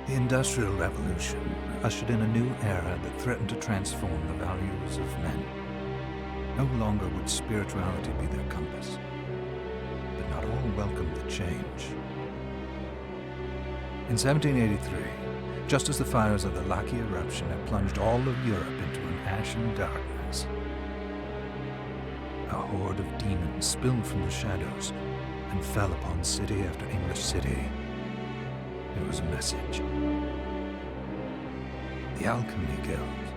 The Industrial Revolution ushered in a new era that threatened to transform the values of men. No longer would spirituality be their compass, but not all welcomed the change. In 1783, just as the fires of the Laki eruption had plunged all of Europe into an ashen darkness, a horde of demons spilled from the shadows and fell upon city after English city. It was a message. The Alchemy Guild,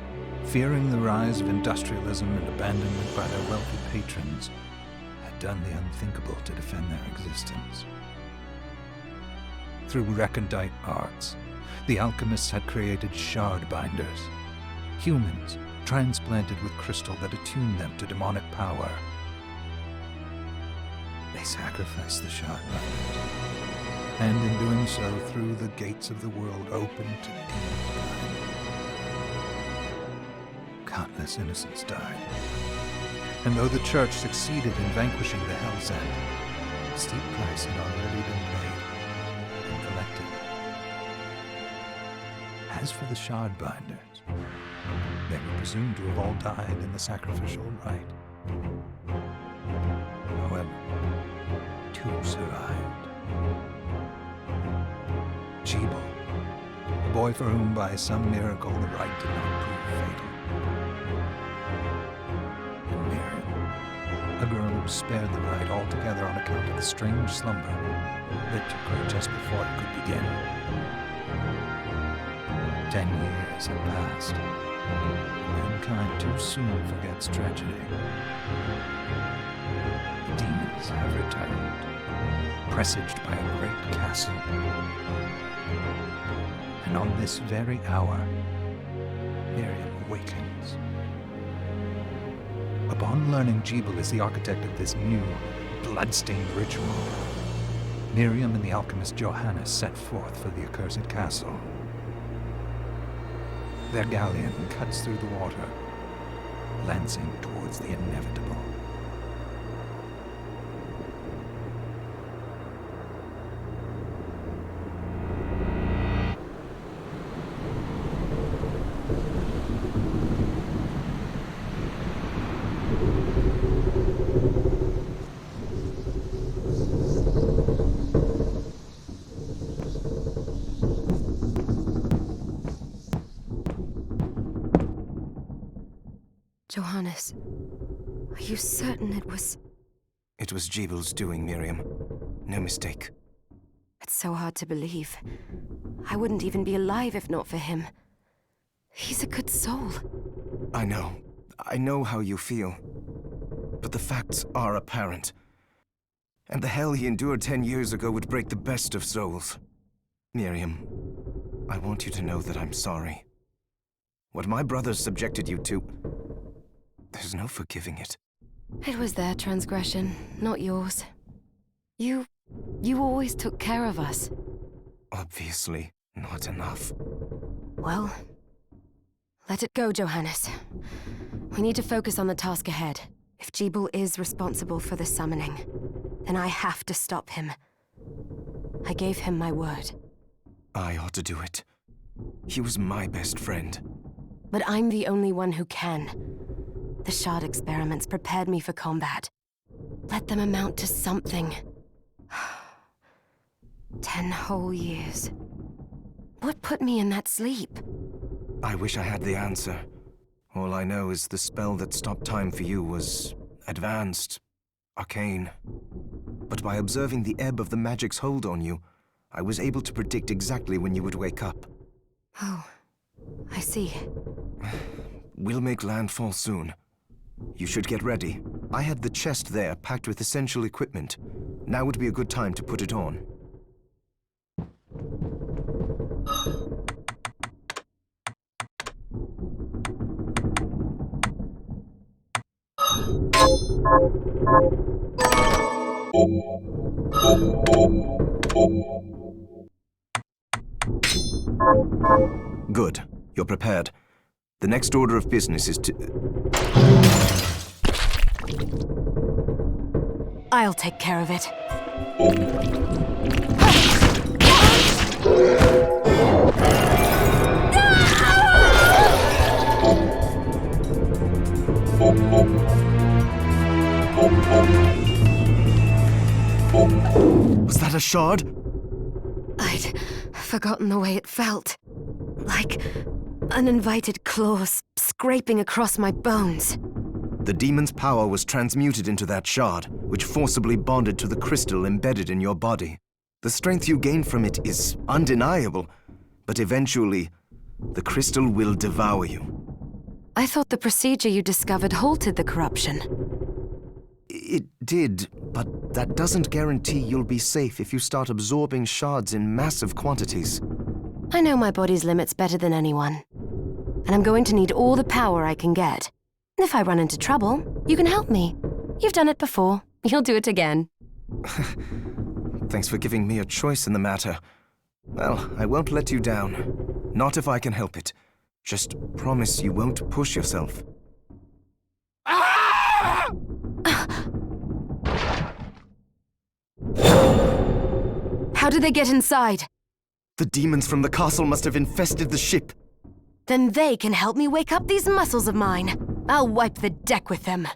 fearing the rise of industrialism and abandonment by their wealthy patrons, had done the unthinkable to defend their existence. Through recondite arts, the alchemists had created shard binders, humans transplanted with crystal that attuned them to demonic power. They sacrificed the shard binders, and in doing so threw the gates of the world open to demonkind. Countless innocents died, and though the church succeeded in vanquishing the Hell's End, a steep price had already been paid and collected. As for the shard binders, they were presumed to have all died in the sacrificial rite. However, two survived. Jebel, the boy for whom by some miracle the rite did not prove fatal. And Miriam, a girl who was spared the rite altogether on account of the strange slumber that took her just before it could begin. 10 years have passed. Mankind too soon forgets tragedy. The demons have returned, presaged by a great castle. And on this very hour, Miriam awakens. Upon learning Jebel is the architect of this new, bloodstained ritual, Miriam and the alchemist Johannes set forth for the accursed castle. Their galleon cuts through the water, lancing towards the inevitable. Johannes, are you certain it was... It was Jebel's doing, Miriam. No mistake. It's so hard to believe. I wouldn't even be alive if not for him. He's a good soul. I know. I know how you feel. But the facts are apparent. And the hell he endured 10 years ago would break the best of souls. Miriam, I want you to know that I'm sorry. What my brothers subjected you to... There's no forgiving it. It was their transgression, not yours. You always took care of us. Obviously, not enough. Well, let it go, Johannes. We need to focus on the task ahead. If Jebel is responsible for the summoning, then I have to stop him. I gave him my word. I ought to do it. He was my best friend. But I'm the only one who can. The shard experiments prepared me for combat. Let them amount to something. 10 whole years. What put me in that sleep? I wish I had the answer. All I know is the spell that stopped time for you was advanced, arcane. But by observing the ebb of the magic's hold on you, I was able to predict exactly when you would wake up. Oh, I see. We'll make landfall soon. You should get ready. I had the chest there packed with essential equipment. Now would be a good time to put it on. Good. You're prepared. The next order of business is to... I'll take care of it. Was that a shard? I'd forgotten the way it felt. Like uninvited claws scraping across my bones. The demon's power was transmuted into that shard, which forcibly bonded to the crystal embedded in your body. The strength you gain from it is undeniable, but eventually, the crystal will devour you. I thought the procedure you discovered halted the corruption. It did, but that doesn't guarantee you'll be safe if you start absorbing shards in massive quantities. I know my body's limits better than anyone. And I'm going to need all the power I can get. And if I run into trouble, you can help me. You've done it before. You'll do it again. Thanks for giving me a choice in the matter. Well, I won't let you down. Not if I can help it. Just promise you won't push yourself. How did they get inside? The demons from the castle must have infested the ship. Then they can help me wake up these muscles of mine. I'll wipe the deck with them.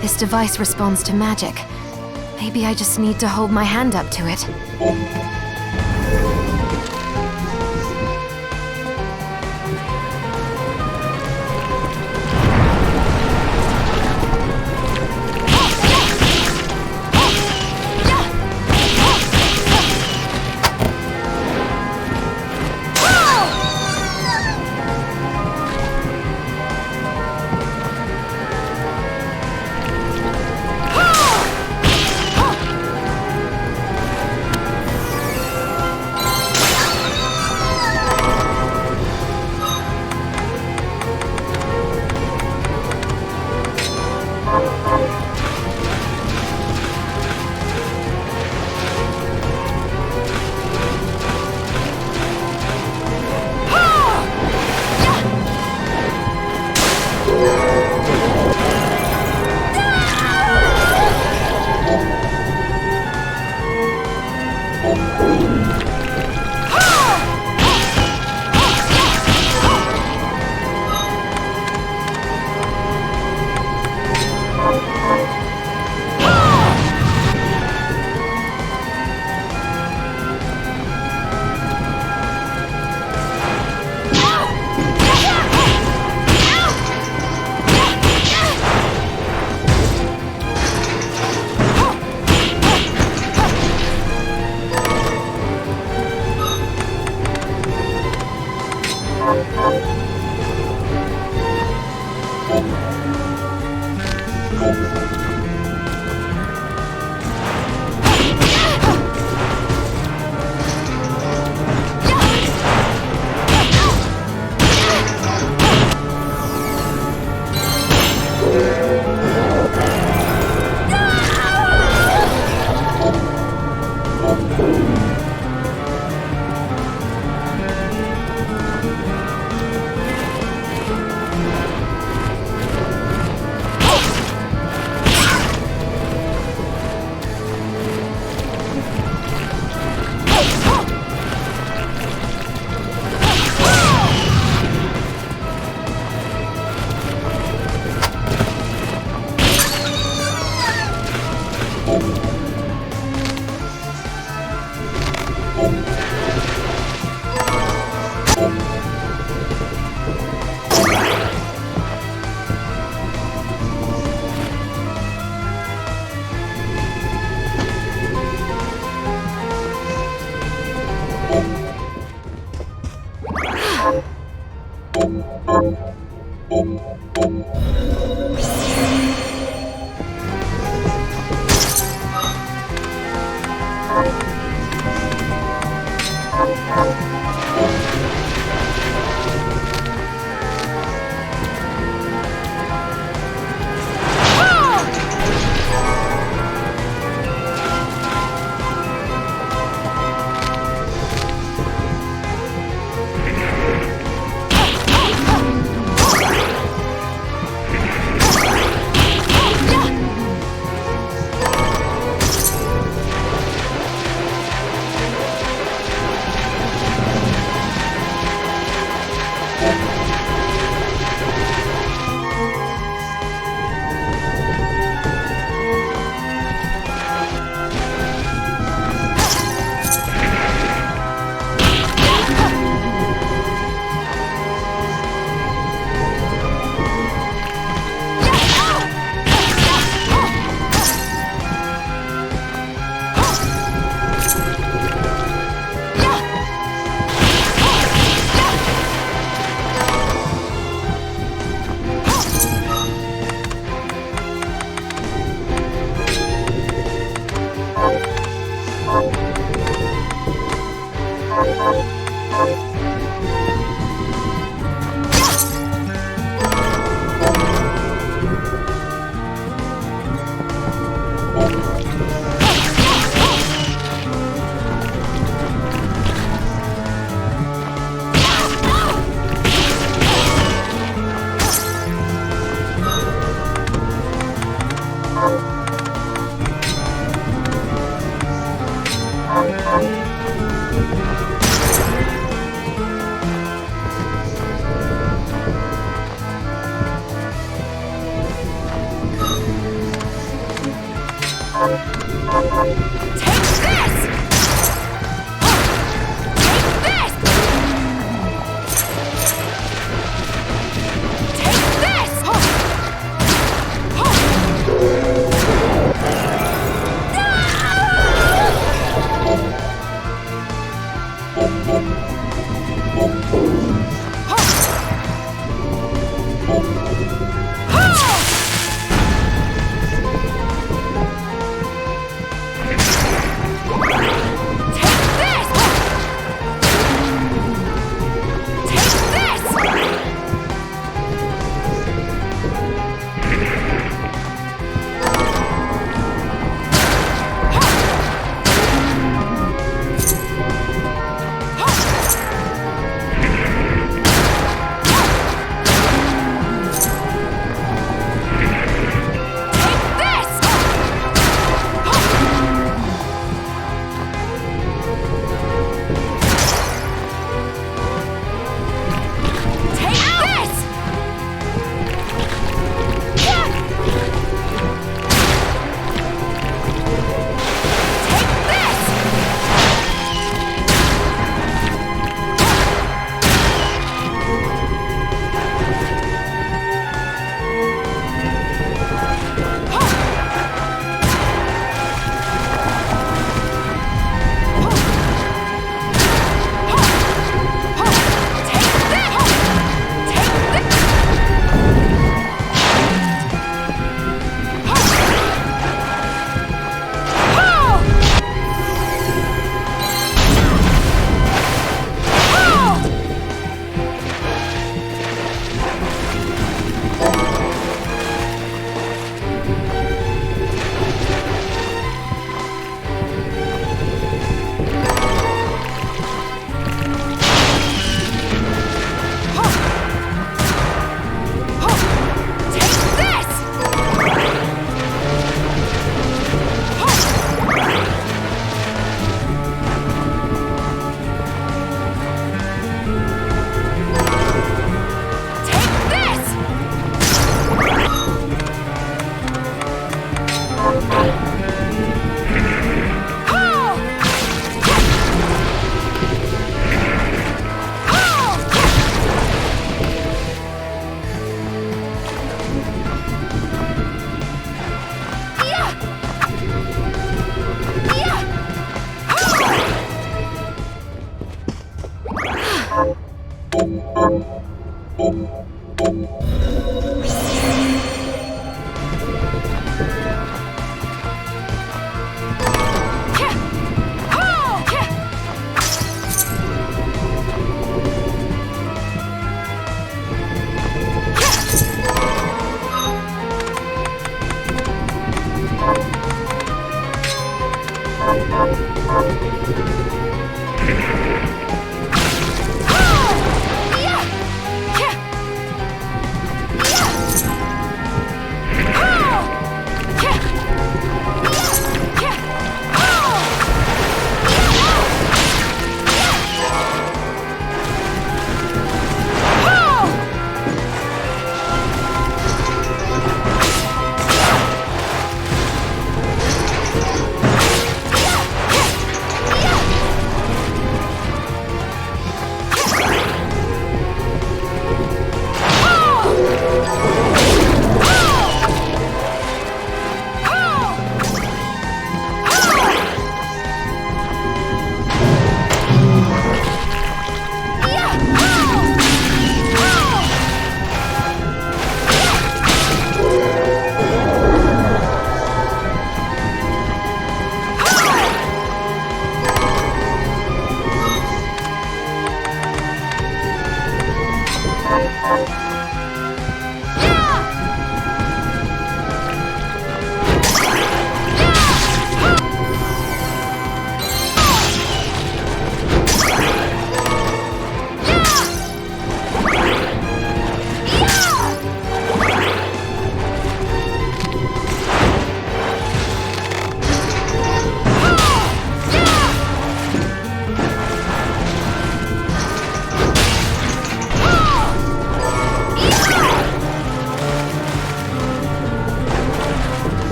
This device responds to magic. Maybe I just need to hold my hand up to it.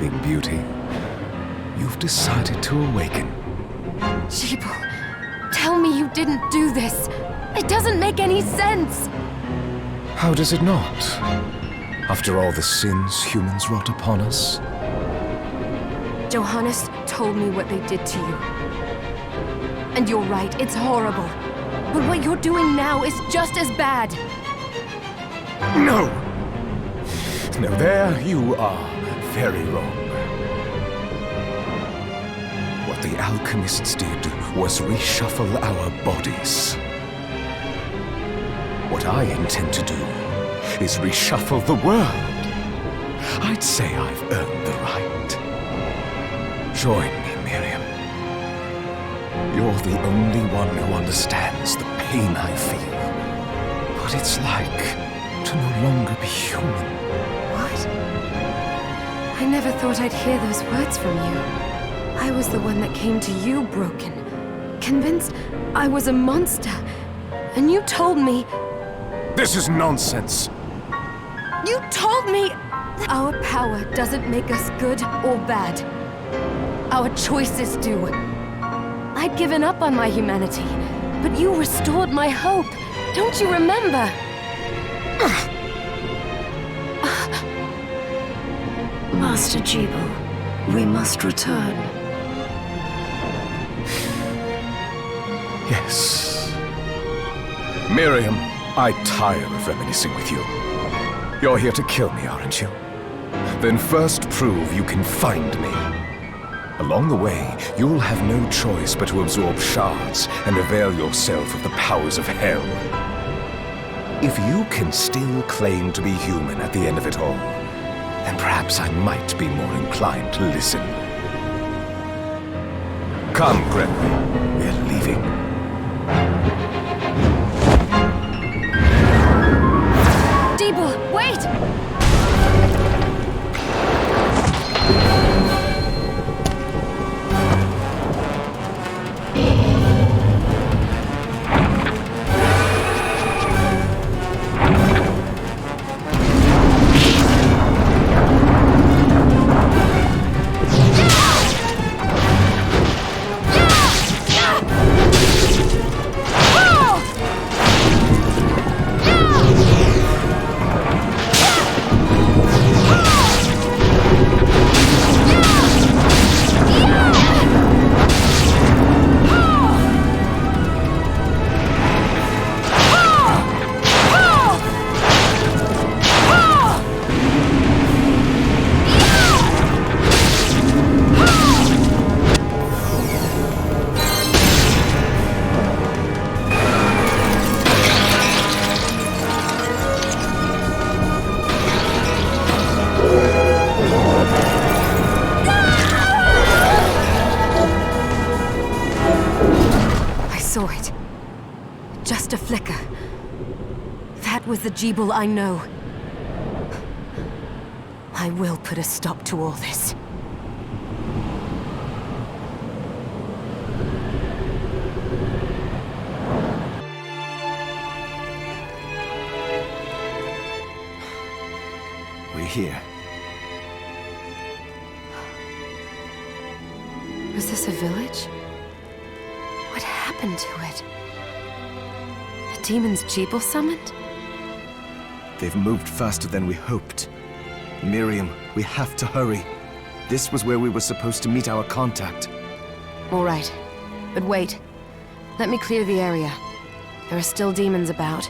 sleeping beauty. You've decided to awaken. Jibal, tell me you didn't do this. It doesn't make any sense. How does it not? After all the sins humans wrought upon us? Johannes told me what they did to you. And you're right, it's horrible. But what you're doing now is just as bad. No! No, there you are very wrong. What the alchemists did was reshuffle our bodies. What I intend to do is reshuffle the world. I'd say I've earned the right. Join me, Miriam. You're the only one who understands the pain I feel. What it's like to no longer be human. What? I never thought I'd hear those words from you. I was the one that came to you broken, convinced I was a monster. And you told me... This is nonsense. You told me that our power doesn't make us good or bad. Our choices do. I'd given up on my humanity, but you restored my hope. Don't you remember? Master Jibal, we must return. Yes. Miriam, I tire of reminiscing with you. You're here to kill me, aren't you? Then first prove you can find me. Along the way, you'll have no choice but to absorb shards and avail yourself of the powers of hell. If you can still claim to be human at the end of it all, then perhaps I might be more inclined to listen. Come, Gregory. We're leaving. Jibal, wait! Saw it. Just a flicker. That was the Jibal I know. I will put a stop to all this. We're here. Was this a village? What happened to it? The demons Jibal summoned? They've moved faster than we hoped. Miriam, we have to hurry. This was where we were supposed to meet our contact. All right. But wait. Let me clear the area. There are still demons about.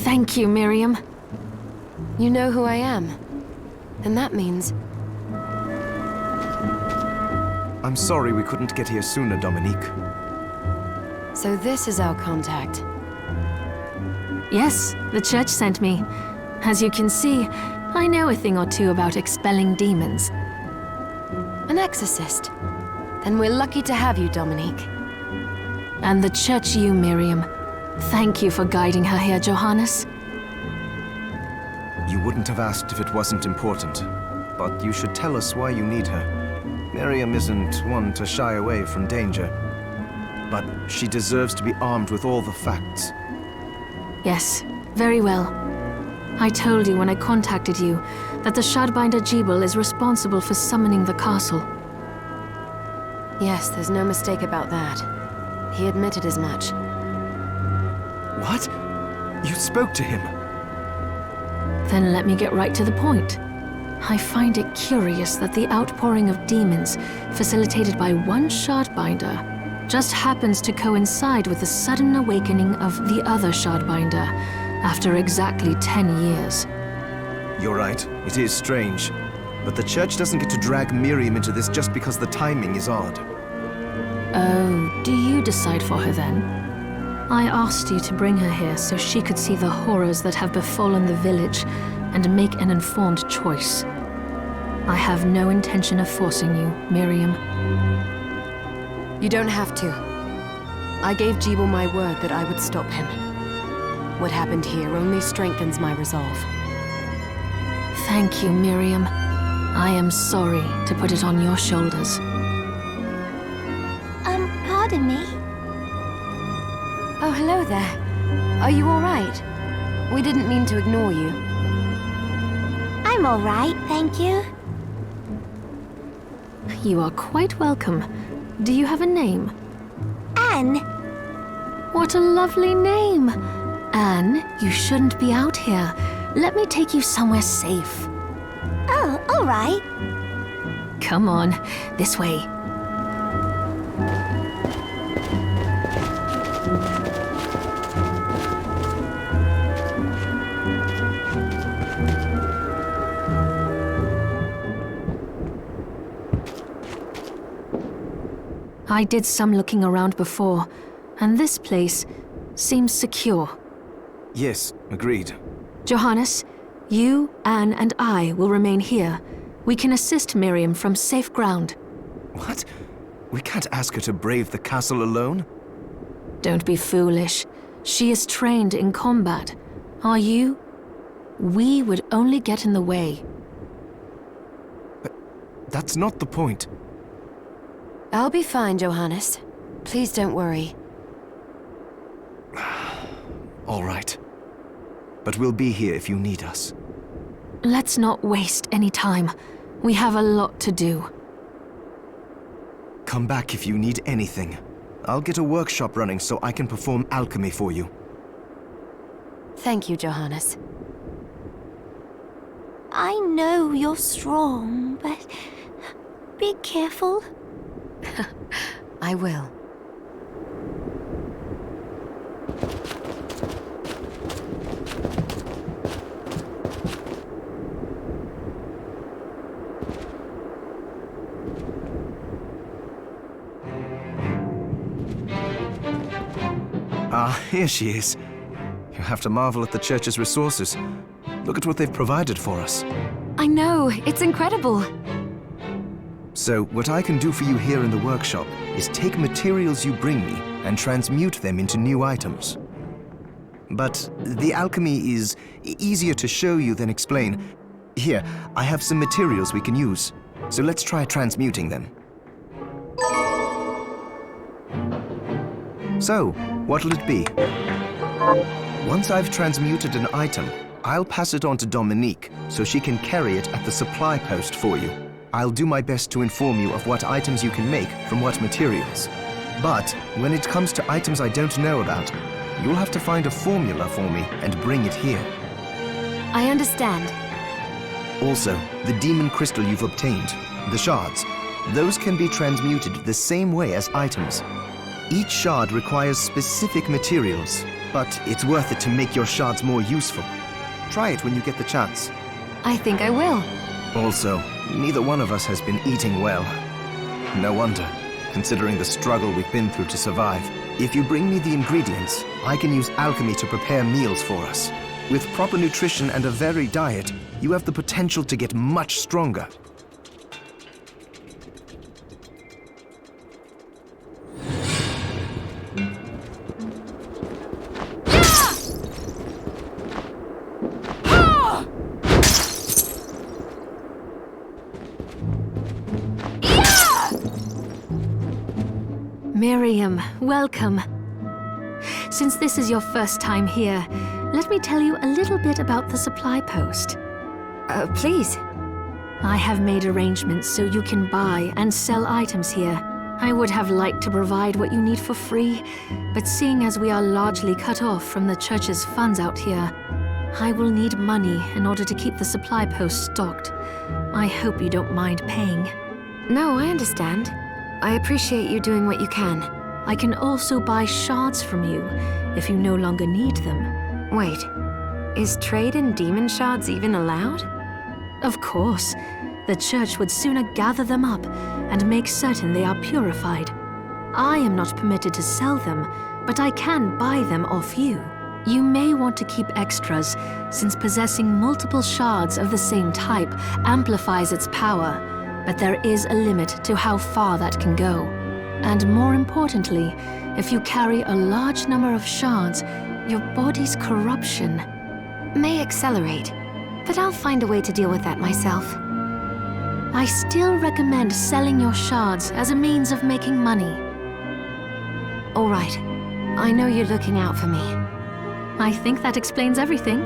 Thank you, Miriam. You know who I am. And that means... I'm sorry we couldn't get here sooner, Dominique. So this is our contact. Yes, the church sent me. As you can see, I know a thing or two about expelling demons. An exorcist. Then we're lucky to have you, Dominique. And the church you, Miriam. Thank you for guiding her here, Johannes. You wouldn't have asked if it wasn't important, but you should tell us why you need her. Miriam isn't one to shy away from danger, but she deserves to be armed with all the facts. Yes, very well. I told you when I contacted you that the Shardbinder Jebel is responsible for summoning the castle. Yes, there's no mistake about that. He admitted as much. What? You spoke to him? Then let me get right to the point. I find it curious that the outpouring of demons, facilitated by one Shardbinder, just happens to coincide with the sudden awakening of the other Shardbinder after exactly 10 years. You're right, it is strange. But the church doesn't get to drag Miriam into this just because the timing is odd. Oh, do you decide for her then? I asked you to bring her here so she could see the horrors that have befallen the village and make an informed choice. I have no intention of forcing you, Miriam. You don't have to. I gave Jebel my word that I would stop him. What happened here only strengthens my resolve. Thank you, Miriam. I am sorry to put it on your shoulders. Pardon me? Oh, hello there. Are you all right? We didn't mean to ignore you. I'm all right, thank you. You are quite welcome. Do you have a name? Anne. What a lovely name! Anne, you shouldn't be out here. Let me take you somewhere safe. Oh, all right. Come on, this way. I did some looking around before, and this place seems secure. Yes, agreed. Johannes, you, Anne, and I will remain here. We can assist Miriam from safe ground. What? We can't ask her to brave the castle alone? Don't be foolish. She is trained in combat. Are you? We would only get in the way. But that's not the point. I'll be fine, Johannes. Please don't worry. All right. But we'll be here if you need us. Let's not waste any time. We have a lot to do. Come back if you need anything. I'll get a workshop running so I can perform alchemy for you. Thank you, Johannes. I know you're strong, but be careful. I will. Ah, here she is. You have to marvel at the church's resources. Look at what they've provided for us. I know, it's incredible. So, what I can do for you here in the workshop is take materials you bring me and transmute them into new items. But the alchemy is easier to show you than explain. Here, I have some materials we can use. So let's try transmuting them. So, what'll it be? Once I've transmuted an item, I'll pass it on to Dominique so she can carry it at the supply post for you. I'll do my best to inform you of what items you can make from what materials. But when it comes to items I don't know about, you'll have to find a formula for me and bring it here. I understand. Also, the demon crystal you've obtained, the shards, those can be transmuted the same way as items. Each shard requires specific materials, but it's worth it to make your shards more useful. Try it when you get the chance. I think I will. Also, neither one of us has been eating well. No wonder, considering the struggle we've been through to survive. If you bring me the ingredients, I can use alchemy to prepare meals for us. With proper nutrition and a varied diet, you have the potential to get much stronger. Miriam, welcome. Since this is your first time here, let me tell you a little bit about the supply post. Please. I have made arrangements so you can buy and sell items here. I would have liked to provide what you need for free, but seeing as we are largely cut off from the church's funds out here, I will need money in order to keep the supply post stocked. I hope you don't mind paying. No, I understand. I appreciate you doing what you can. I can also buy shards from you if you no longer need them. Wait, is trade in demon shards even allowed? Of course. The church would sooner gather them up and make certain they are purified. I am not permitted to sell them, but I can buy them off you. You may want to keep extras, since possessing multiple shards of the same type amplifies its power, but there is a limit to how far that can go. And more importantly, if you carry a large number of shards, your body's corruption may accelerate, but I'll find a way to deal with that myself. I still recommend selling your shards as a means of making money. All right. I know you're looking out for me. I think that explains everything.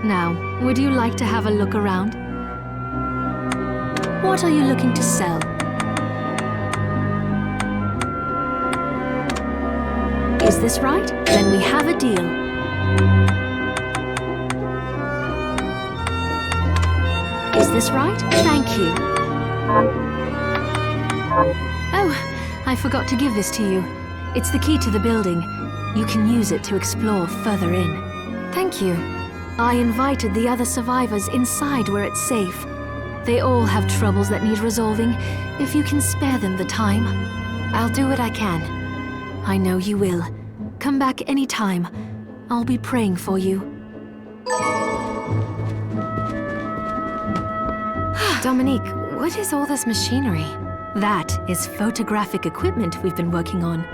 Now, would you like to have a look around? What are you looking to sell? Is this right? Then we have a deal. Is this right? Thank you. Oh, I forgot to give this to you. It's the key to the building. You can use it to explore further in. Thank you. I invited the other survivors inside where it's safe. They all have troubles that need resolving, if you can spare them the time. I'll do what I can. I know you will. Come back anytime. I'll be praying for you. Dominique, what is all this machinery? That is photographic equipment we've been working on.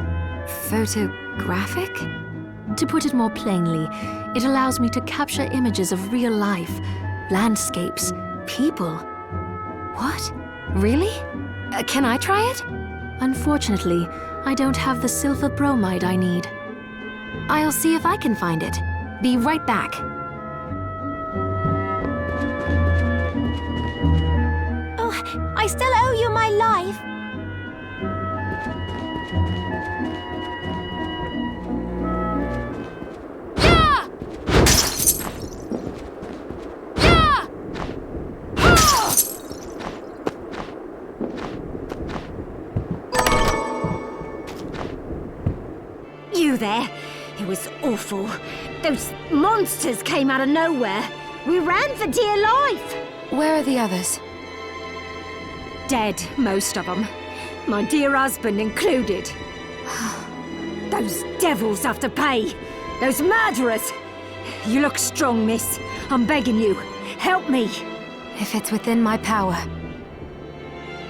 Photographic? To put it more plainly, it allows me to capture images of real life, landscapes, people. What? Really? Can I try it? Unfortunately, I don't have the silver bromide I need. I'll see if I can find it. Be right back. Oh, I still owe you my life. You there? It was awful. Those monsters came out of nowhere. We ran for dear life. Where are the others? Dead, most of them. My dear husband included. Those devils have to pay. Those murderers. You look strong, miss. I'm begging you. Help me. If it's within my power.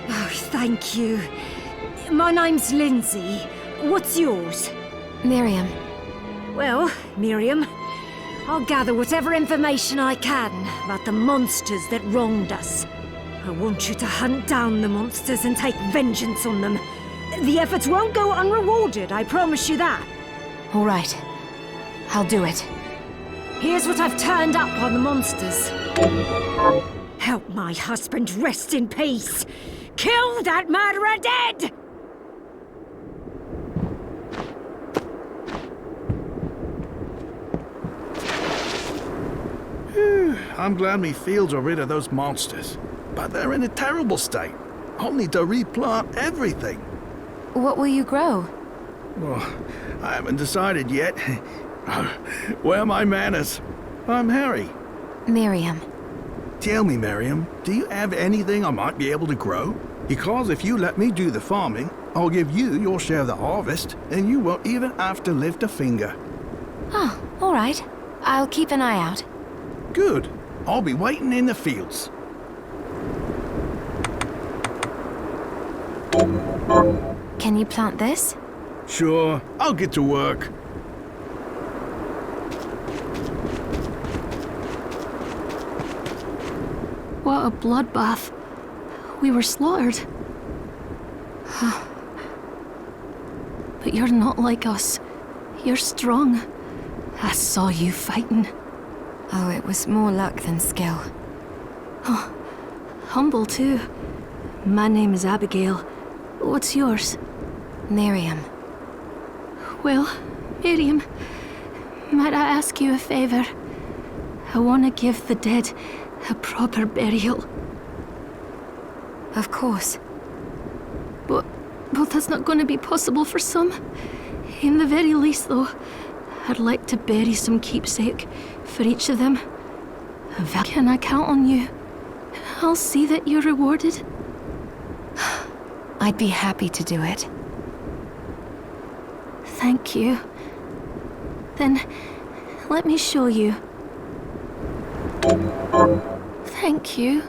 Oh, thank you. My name's Lindsay. What's yours? Miriam. Well, Miriam, I'll gather whatever information I can about the monsters that wronged us. I want you to hunt down the monsters and take vengeance on them. The efforts won't go unrewarded, I promise you that. All right. I'll do it. Here's what I've turned up on the monsters. Help my husband rest in peace. Kill that murderer dead! I'm glad me fields are rid of those monsters. But they're in a terrible state. I'll need to replant everything. What will you grow? Well, I haven't decided yet. Where are my manners? I'm Harry. Miriam. Tell me, Miriam, do you have anything I might be able to grow? Because if you let me do the farming, I'll give you your share of the harvest, and you won't even have to lift a finger. Oh, all right. I'll keep an eye out. Good. I'll be waiting in the fields. Can you plant this? Sure, I'll get to work. What a bloodbath. We were slaughtered. But you're not like us. You're strong. I saw you fighting. Oh, it was more luck than skill. Oh, humble too. My name is Abigail. What's yours? Miriam. Well, Miriam, might I ask you a favor? I want to give the dead a proper burial. Of course. But that's not going to be possible for some. In the very least, though, I'd like to bury some keepsake for each of them. Can I count on you? I'll see that you're rewarded. I'd be happy to do it. Thank you. Then, let me show you. Thank you.